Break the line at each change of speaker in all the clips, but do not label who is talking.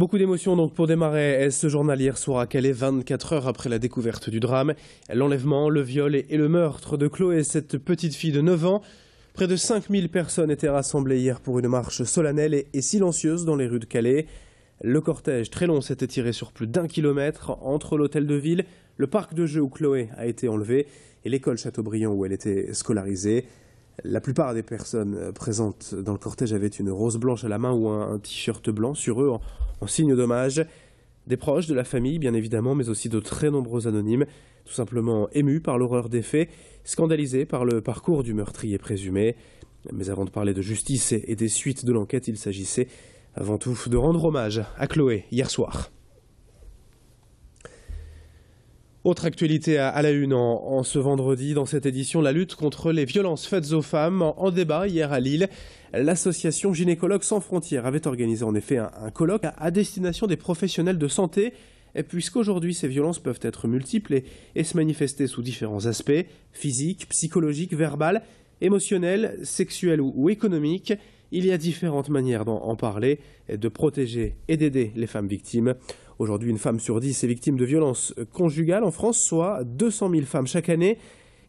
Beaucoup d'émotions donc pour démarrer ce journal hier soir à Calais, 24 heures après la découverte du drame. L'enlèvement, le viol et le meurtre de Chloé, cette petite fille de 9 ans. Près de 5000 personnes étaient rassemblées hier pour une marche solennelle et silencieuse dans les rues de Calais. Le cortège très long s'est étiré sur plus d'1 kilomètre entre l'hôtel de ville, le parc de jeux où Chloé a été enlevée et l'école Chateaubriand où elle était scolarisée. La plupart des personnes présentes dans le cortège avaient une rose blanche à la main ou un t-shirt blanc sur eux en signe d'hommage. Des proches de la famille, bien évidemment, mais aussi de très nombreux anonymes, tout simplement émus par l'horreur des faits, scandalisés par le parcours du meurtrier présumé. Mais avant de parler de justice et des suites de l'enquête, il s'agissait avant tout de rendre hommage à Chloé hier soir. Autre actualité à la une en ce vendredi, dans cette édition, la lutte contre les violences faites aux femmes. En débat hier à Lille, l'association Gynécologues sans frontières avait organisé en effet un colloque à destination des professionnels de santé, puisqu'aujourd'hui ces violences peuvent être multiples et se manifester sous différents aspects, physiques, psychologiques, verbales, émotionnels, sexuels ou économiques. Il y a différentes manières d'en parler, de protéger et d'aider les femmes victimes. Aujourd'hui, une femme sur 10 est victime de violences conjugales en France, soit 200 000 femmes chaque année.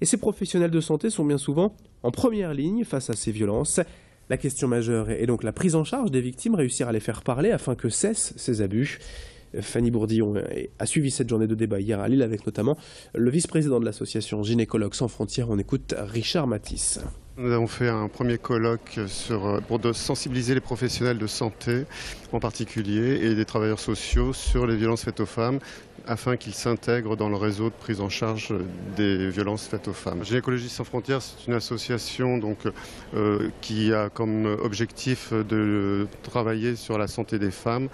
Et ces professionnels de santé sont bien souvent en première ligne face à ces violences. La question majeure est donc la prise en charge des victimes, réussir à les faire parler afin que cessent ces abus. Fanny Bourdillon a suivi cette journée de débat hier à Lille avec notamment le vice-président de l'association Gynécologues sans frontières. On écoute Richard Matisse.
Nous avons fait un premier colloque pour sensibiliser les professionnels de santé en particulier et des travailleurs sociaux sur les violences faites aux femmes afin qu'ils s'intègrent dans le réseau de prise en charge des violences faites aux femmes. Gynécologie sans frontières, c'est une association qui a comme objectif de travailler sur la santé des femmes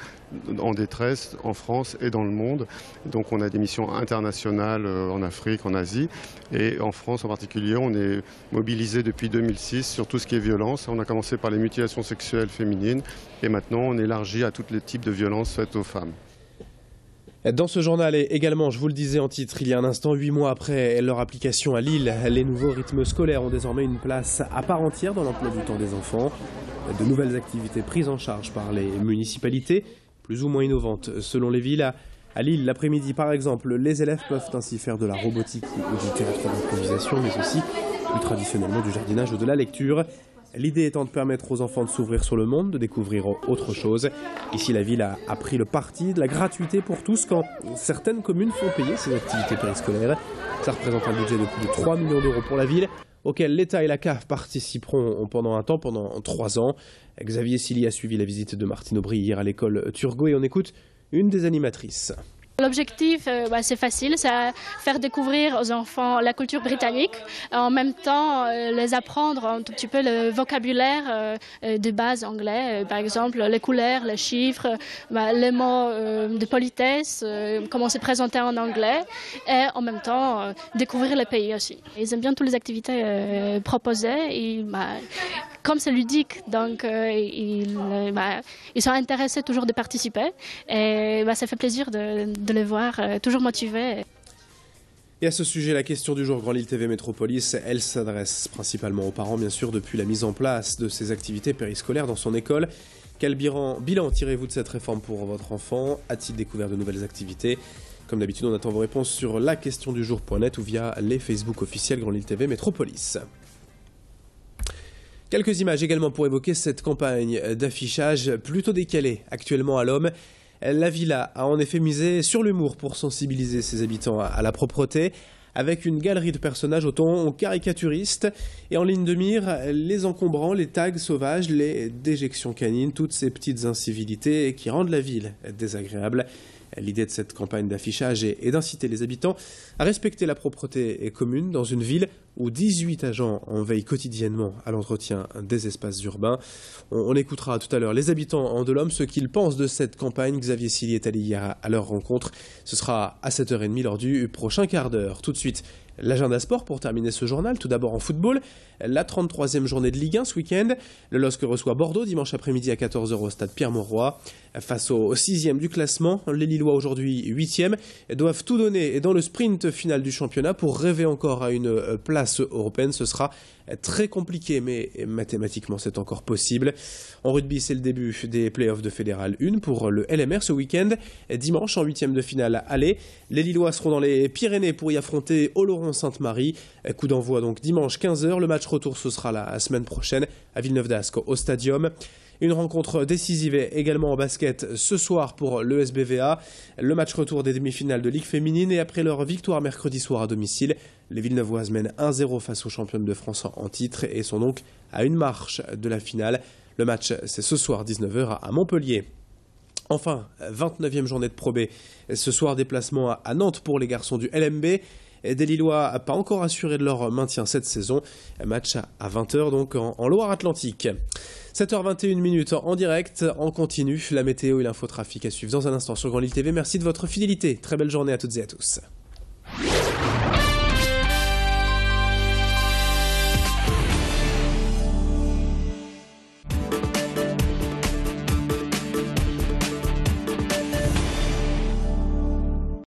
en détresse en France et dans le monde. Donc on a des missions internationales en Afrique, en Asie et en France en particulier. On est mobilisé depuis 2006 sur tout ce qui est violence. On a commencé par les mutilations sexuelles féminines et maintenant on élargit à tous les types de violences faites aux femmes.
Dans ce journal également, je vous le disais en titre il y a un instant, 8 mois après leur application à Lille, les nouveaux rythmes scolaires ont désormais une place à part entière dans l'emploi du temps des enfants. De nouvelles activités prises en charge par les municipalités, plus ou moins innovantes selon les villes. À Lille, l'après-midi par exemple, les élèves peuvent ainsi faire de la robotique ou du théâtre d'improvisation, mais aussi plus traditionnellement du jardinage ou de la lecture. L'idée étant de permettre aux enfants de s'ouvrir sur le monde, de découvrir autre chose. Ici, la ville a pris le parti de la gratuité pour tous quand certaines communes font payer ces activités périscolaires. Ça représente un budget de plus de 3 millions d'euros pour la ville, auquel l'État et la CAF participeront pendant 3 ans. Xavier Silly a suivi la visite de Martine Aubry hier à l'école Turgot et on écoute une des animatrices.
L'objectif, c'est facile, c'est faire découvrir aux enfants la culture britannique, en même temps les apprendre un tout petit peu le vocabulaire de base anglais, par exemple les couleurs, les chiffres, les mots de politesse, comment se présenter en anglais, et en même temps découvrir le pays aussi. Ils aiment bien toutes les activités proposées, et, comme c'est ludique, donc ils sont intéressés toujours de participer, et ça fait plaisir de les voir toujours motivés.
Et à ce sujet, la question du jour Grand Lille TV Métropolis, elle s'adresse principalement aux parents, bien sûr, depuis la mise en place de ces activités périscolaires dans son école. Quel bilan tirez-vous de cette réforme pour votre enfant? A-t-il découvert de nouvelles activités? Comme d'habitude, on attend vos réponses sur laquestiondujour.net ou via les Facebook officiels Grand Lille TV Métropolis. Quelques images également pour évoquer cette campagne d'affichage plutôt décalée actuellement à l'homme. La villa a en effet misé sur l'humour pour sensibiliser ses habitants à la propreté, avec une galerie de personnages au ton caricaturiste et en ligne de mire les encombrants, les tags sauvages, les déjections canines, toutes ces petites incivilités qui rendent la ville désagréable. L'idée de cette campagne d'affichage est d'inciter les habitants à respecter la propreté commune dans une ville où 18 agents en veillent quotidiennement à l'entretien des espaces urbains. On écoutera tout à l'heure les habitants de l'Homme, ce qu'ils pensent de cette campagne. Xavier Silly est allé hier à leur rencontre. Ce sera à 7h30 lors du prochain quart d'heure. Tout de suite, l'agenda sport pour terminer ce journal. Tout d'abord en football, la 33e journée de Ligue 1 ce week-end. Le LOSC reçoit Bordeaux dimanche après-midi à 14h au stade Pierre-Mauroy. Face au 6e du classement, les Lillois aujourd'hui 8e doivent tout donner dans le sprint final du championnat pour rêver encore à une place place européenne, ce sera très compliqué, mais mathématiquement c'est encore possible. En rugby, c'est le début des playoffs de Fédéral 1 pour le LMR ce week-end. Dimanche, en 8e de finale aller, les Lillois seront dans les Pyrénées pour y affronter Oloron-Sainte-Marie. Coup d'envoi donc dimanche 15h. Le match retour, ce sera la semaine prochaine à Villeneuve-d'Ascq au Stadium. Une rencontre décisive également en basket ce soir pour l'ESBVA. Le match retour des demi-finales de Ligue féminine et après leur victoire mercredi soir à domicile, les Villeneuvoises mènent 1-0 face aux championnes de France en titre et sont donc à une marche de la finale. Le match, c'est ce soir 19h à Montpellier. Enfin, 29e journée de Pro B. Ce soir, déplacement à Nantes pour les garçons du LMB. Des Lillois pas encore assurés de leur maintien cette saison. Match à 20h donc en Loire-Atlantique. 7h21 en direct, en continu. La météo et l'infotrafic à suivre dans un instant sur Grand Lille TV. Merci de votre fidélité. Très belle journée à toutes et à tous.